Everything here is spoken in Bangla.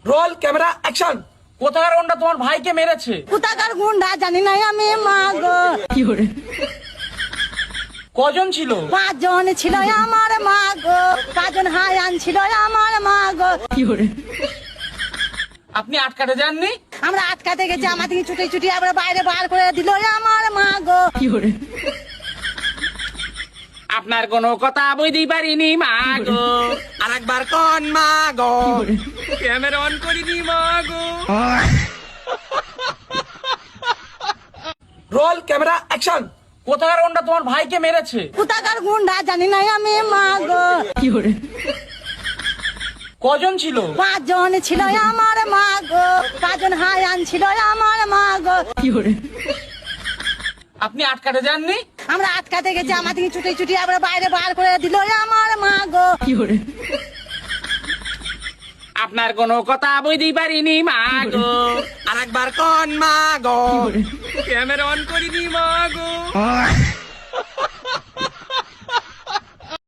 Roll camera action. কোথাকার গুন্ডা তোমার ভাইকে মেরেছে? কোথাকার গুন্ডা জানি না আমি, মা গো। কজন ছিল? 5 জন ছিল আমার, মা গো। 5 জন হায়ান ছিল আমার, মা গো। আপনি আটকাতে যাননি? আমরা আটকাতে গেছি, আমাদেরকে ছুটে ছুটি আমরা বাইরে বার করে দিল আমার, মা গো। আপনার কোনো কথা বুঝতেই পারিনি মা গো। আর একবার কোন মা গো। ক্যামেরা অন করিনি মা গো। Roll camera action. কোথাকার গুন্ডা তোমার ভাইকে মেরেছে? কোথাকার গুন্ডা জানি না আমি, মা গো। কজন ছিল? 5 জন ছিল আমার, মা গো। 5 জন হায়ান ছিল আমার, মা গো। আপনি আটকাতে যাননি? আমরা আটকাতে গেছি, আমাদেরকে ছুটে ছুটি আমরা বাইরে বার করে দিল আমার, মা গো। আপনার কোনো কথা বুঝতেই পারিনি মা গো। আর একবার কোন মা গো। ক্যামেরা অন করিনি মা গো।